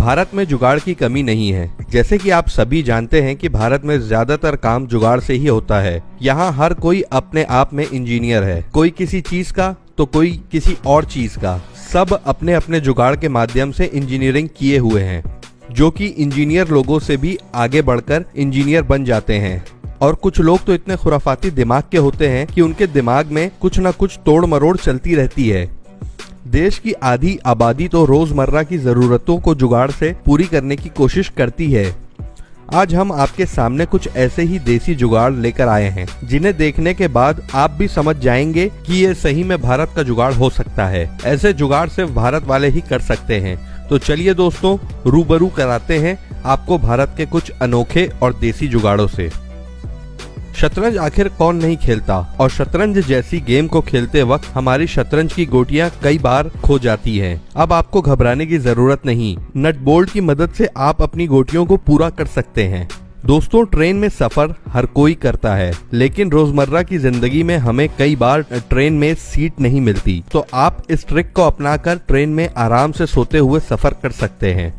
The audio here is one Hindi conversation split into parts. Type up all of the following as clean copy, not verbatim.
भारत में जुगाड़ की कमी नहीं है। जैसे कि आप सभी जानते हैं कि भारत में ज्यादातर काम जुगाड़ से ही होता है। यहाँ हर कोई अपने आप में इंजीनियर है, कोई किसी चीज का तो कोई किसी और चीज का। सब अपने अपने जुगाड़ के माध्यम से इंजीनियरिंग किए हुए हैं, जो कि इंजीनियर लोगों से भी आगे बढ़कर इंजीनियर बन जाते हैं। और कुछ लोग तो इतने खुराफाती दिमाग के होते हैं कि उनके दिमाग में कुछ न कुछ तोड़ मरोड़ चलती रहती है। देश की आधी आबादी तो रोजमर्रा की जरूरतों को जुगाड़ से पूरी करने की कोशिश करती है। आज हम आपके सामने कुछ ऐसे ही देसी जुगाड़ लेकर आए हैं, जिन्हें देखने के बाद आप भी समझ जाएंगे कि ये सही में भारत का जुगाड़ हो सकता है। ऐसे जुगाड़ सिर्फ भारत वाले ही कर सकते हैं। तो चलिए दोस्तों, रूबरू कराते हैं आपको भारत के कुछ अनोखे और देसी जुगाड़ों से। शतरंज आखिर कौन नहीं खेलता, और शतरंज जैसी गेम को खेलते वक्त हमारी शतरंज की गोटियां कई बार खो जाती हैं। अब आपको घबराने की जरूरत नहीं, नट बोल्ट की मदद से आप अपनी गोटियों को पूरा कर सकते हैं। दोस्तों, ट्रेन में सफर हर कोई करता है, लेकिन रोजमर्रा की जिंदगी में हमें कई बार ट्रेन में सीट नहीं मिलती। तो आप इस ट्रिक को अपनाकर ट्रेन में आराम से सोते हुए सफर कर सकते हैं।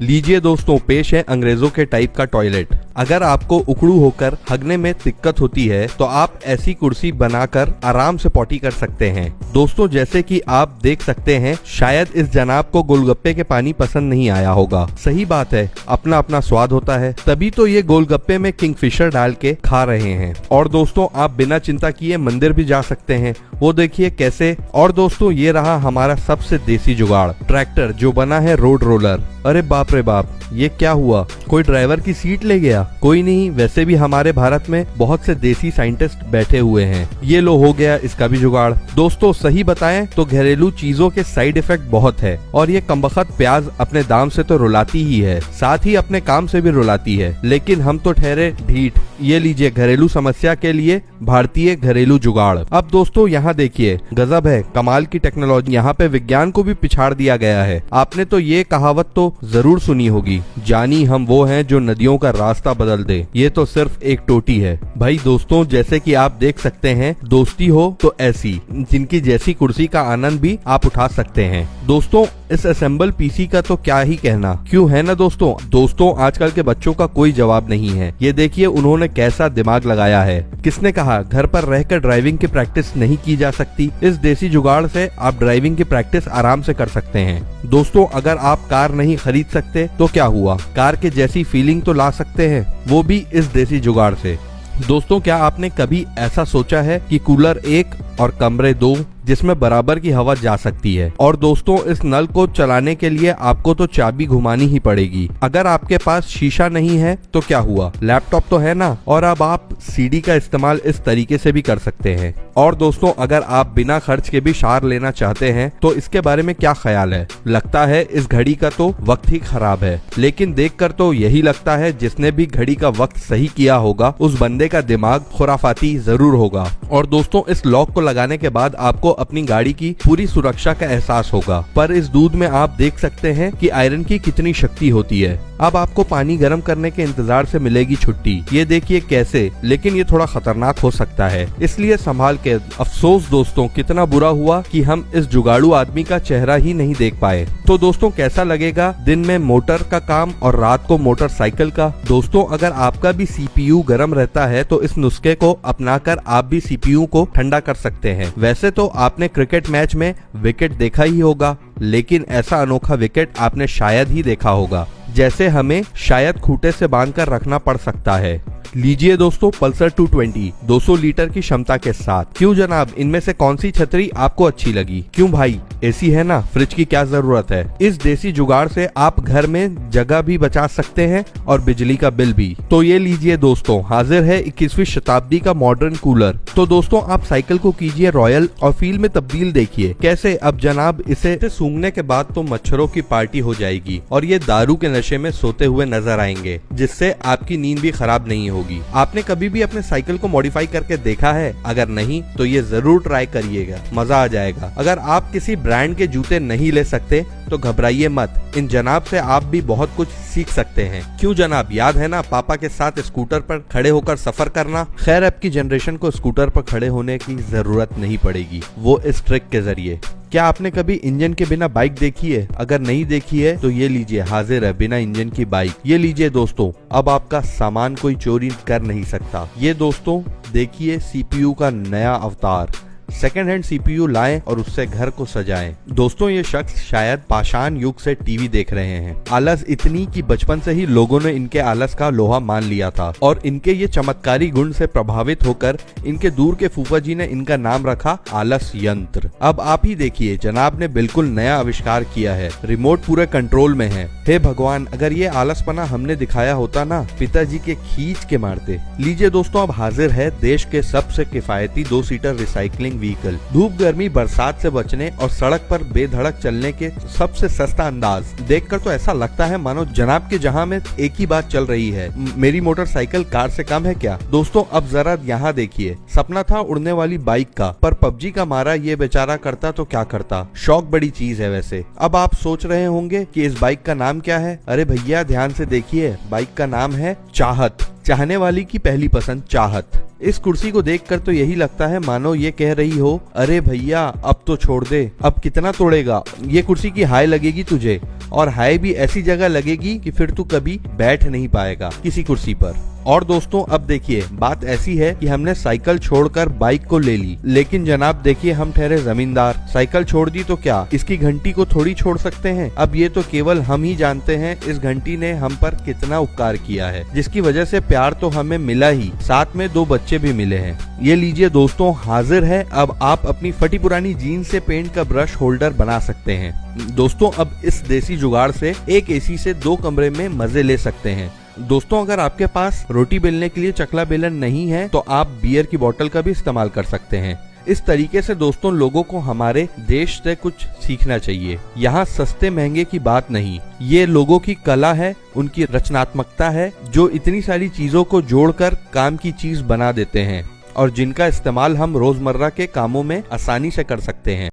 लीजिए दोस्तों, पेश है अंग्रेजों के टाइप का टॉयलेट। अगर आपको उखड़ू होकर हगने में दिक्कत होती है तो आप ऐसी कुर्सी बनाकर आराम से पॉटी कर सकते हैं। दोस्तों, जैसे कि आप देख सकते हैं, शायद इस जनाब को गोलगप्पे के पानी पसंद नहीं आया होगा। सही बात है, अपना अपना स्वाद होता है, तभी तो ये गोलगप्पे में किंगफिशर डाल के खा रहे हैं। और दोस्तों, आप बिना चिंता किए मंदिर भी जा सकते हैं, वो देखिए कैसे। और दोस्तों, ये रहा हमारा सबसे देसी जुगाड़, ट्रैक्टर, जो बना है रोड रोलर। अरे बाप रे बाप, ये क्या हुआ? कोई ड्राइवर की सीट ले गया? कोई नहीं, वैसे भी हमारे भारत में बहुत से देसी साइंटिस्ट बैठे हुए हैं। ये लो, हो गया इसका भी जुगाड़। दोस्तों, सही बताएं तो घरेलू चीजों के साइड इफेक्ट बहुत है, और ये कमबख्त प्याज अपने दाम से तो रुलाती ही है, साथ ही अपने काम से भी रुलाती है, लेकिन हम तो ठहरे ढीठ। ये लीजिए घरेलू समस्या के लिए भारतीय घरेलू जुगाड़। अब दोस्तों, यहाँ देखिए, गजब है, कमाल की टेक्नोलॉजी। यहाँ पे विज्ञान को भी पिछाड़ दिया गया है। आपने तो ये कहावत तो जरूर सुनी होगी, जानी हम वो हैं जो नदियों का रास्ता बदल दे। ये तो सिर्फ एक टोटी है भाई। दोस्तों, जैसे कि आप देख सकते हैं, दोस्ती हो तो ऐसी, जिनकी जैसी कुर्सी का आनंद भी आप उठा सकते हैं। दोस्तों, इस असेंबल पीसी का तो क्या ही कहना, क्यों है ना दोस्तों, आजकल के बच्चों का कोई जवाब नहीं है। ये देखिए उन्होंने कैसा दिमाग लगाया है। किसने कहा घर पर रहकर ड्राइविंग की प्रैक्टिस नहीं की जा सकती? इस देसी जुगाड़ से आप ड्राइविंग की प्रैक्टिस आराम से कर सकते हैं। दोस्तों, अगर आप कार नहीं खरीद सकते तो क्या हुआ, कार के जैसी फीलिंग तो ला सकते हैं, वो भी इस देसी जुगाड़ से। दोस्तों, क्या आपने कभी ऐसा सोचा है कि कूलर 1 और कमरे 2, जिसमें बराबर की हवा जा सकती है? और दोस्तों, इस नल को चलाने के लिए आपको तो चाबी घुमानी ही पड़ेगी। अगर आपके पास शीशा नहीं है तो क्या हुआ, लैपटॉप तो है ना। और अब आप सीडी का इस्तेमाल इस तरीके से भी कर सकते हैं। और दोस्तों, अगर आप बिना खर्च के भी शार लेना चाहते हैं तो इसके बारे में क्या ख्याल है? लगता है इस घड़ी का तो वक्त ही खराब है, लेकिन देखकर तो यही लगता है जिसने भी घड़ी का वक्त सही किया होगा उस बंदे का दिमाग खुराफाती जरूर होगा। और दोस्तों, इस लॉक को लगाने के बाद आपको अपनी गाड़ी की पूरी सुरक्षा का एहसास होगा। पर इस दूध में आप देख सकते हैं कि आयरन की कितनी शक्ति होती है। अब आपको पानी गर्म करने के इंतजार से मिलेगी छुट्टी। ये देखिए कैसे, लेकिन ये थोड़ा खतरनाक हो सकता है, इसलिए संभाल के। अफसोस दोस्तों, कितना बुरा हुआ कि हम इस जुगाड़ू आदमी का चेहरा ही नहीं देख पाए। तो दोस्तों, कैसा लगेगा दिन में मोटर का काम और रात को मोटरसाइकिल का? दोस्तों, अगर आपका भी सीपीयू गर्म रहता है तो इस नुस्खे को अपनाकर आप भी सीपीयू को ठंडा कर सकते हैं। वैसे तो आपने क्रिकेट मैच में विकेट देखा ही होगा, लेकिन ऐसा अनोखा विकेट आपने शायद ही देखा होगा, जैसे हमें शायद खूंटे से बांधकर रखना पड़ सकता है। लीजिए दोस्तों, पल्सर 220 200 लीटर की क्षमता के साथ। क्यों जनाब, इनमें से कौन सी छतरी आपको अच्छी लगी? क्यों भाई, एसी है ना, फ्रिज की क्या जरूरत है? इस देसी जुगाड़ से आप घर में जगह भी बचा सकते हैं और बिजली का बिल भी। तो ये लीजिए दोस्तों, हाजिर है 21वीं शताब्दी का मॉडर्न कूलर। तो दोस्तों, आप साइकिल को कीजिए रॉयल और फील में तब्दील देखिए कैसे। अब जनाब, इसे सूंघने के बाद तो मच्छरों की पार्टी हो जाएगी और ये दारू के नशे में सोते हुए नजर आएंगे, जिससे आपकी नींद भी खराब नहीं होगी। आपने कभी भी अपने साइकिल को मॉडिफाई करके देखा है? अगर नहीं तो ये जरूर ट्राई करिएगा, मजा आ जाएगा। अगर आप किसी ब्रांड के जूते नहीं ले सकते तो घबराइए मत, इन जनाब से आप भी बहुत कुछ सीख सकते हैं। क्यों जनाब, याद है ना पापा के साथ स्कूटर पर खड़े होकर सफर करना? खैर, अब की जनरेशन को स्कूटर पर खड़े होने की जरूरत नहीं पड़ेगी, वो इस ट्रिक के जरिए। क्या आपने कभी इंजन के बिना बाइक देखी है? अगर नहीं देखी है तो ये लीजिए, हाजिर है बिना इंजन की बाइक। ये लीजिए दोस्तों, अब आपका सामान कोई चोरी कर नहीं सकता। ये दोस्तों देखिए सीपीयू का नया अवतार। सेकेंड हैंड सीपीयू लाएं और उससे घर को सजाएं। दोस्तों ये शख्स शायद पाषाण युग से टीवी देख रहे हैं। आलस इतनी कि बचपन से ही लोगों ने इनके आलस का लोहा मान लिया था और इनके ये चमत्कारी गुण से प्रभावित होकर इनके दूर के फूफा जी ने इनका नाम रखा आलस यंत्र। अब आप ही देखिए, जनाब ने बिल्कुल नया आविष्कार किया है। रिमोट पूरे कंट्रोल में है। हे भगवान, अगर ये आलसपना हमने दिखाया होता ना, पिताजी के खींच के मारते। लीजिए दोस्तों, अब हाजिर है देश के सबसे किफायती 2 सीटर रिसाइकलिंग व्हीकल। धूप गर्मी बरसात से बचने और सड़क पर बेधड़क चलने के सबसे सस्ता अंदाज। देखकर तो ऐसा लगता है मानो जनाब के जहां में एक ही बात चल रही है, मेरी मोटरसाइकिल कार से कम है क्या। दोस्तों अब जरा यहाँ देखिए, सपना था उड़ने वाली बाइक का, पर पबजी का मारा ये बेचारा करता तो क्या करता। शौक बड़ी चीज है वैसे। अब आप सोच रहे होंगे कि इस बाइक का नाम क्या है। अरे भैया ध्यान से देखिए, बाइक का नाम है चाहत। चाहने वाली की पहली पसंद चाहत। इस कुर्सी को देखकर तो यही लगता है मानो ये कह रही हो, अरे भैया अब तो छोड़ दे, अब कितना तोड़ेगा। ये कुर्सी की हाय लगेगी तुझे, और हाय भी ऐसी जगह लगेगी कि फिर तू कभी बैठ नहीं पाएगा किसी कुर्सी पर। और दोस्तों अब देखिए, बात ऐसी है कि हमने साइकिल छोड़कर बाइक को ले ली, लेकिन जनाब देखिए हम ठहरे जमींदार। साइकिल छोड़ दी तो क्या इसकी घंटी को थोड़ी छोड़ सकते हैं। अब ये तो केवल हम ही जानते हैं इस घंटी ने हम पर कितना उपकार किया है, जिसकी वजह से प्यार तो हमें मिला ही, साथ में 2 बच्चे भी मिले हैं। ये लीजिए दोस्तों, हाजिर है। अब आप अपनी फटी पुरानी जीन्स से पेंट का ब्रश होल्डर बना सकते हैं। दोस्तों अब इस देसी जुगाड़ से एक एसी से 2 कमरे में मजे ले सकते हैं। दोस्तों अगर आपके पास रोटी बेलने के लिए चकला बेलन नहीं है तो आप बियर की बोतल का भी इस्तेमाल कर सकते हैं। इस तरीके से दोस्तों लोगों को हमारे देश से कुछ सीखना चाहिए। यहाँ सस्ते महंगे की बात नहीं, ये लोगों की कला है, उनकी रचनात्मकता है, जो इतनी सारी चीजों को जोड़कर काम की चीज बना देते हैं और जिनका इस्तेमाल हम रोजमर्रा के कामों में आसानी से कर सकते हैं।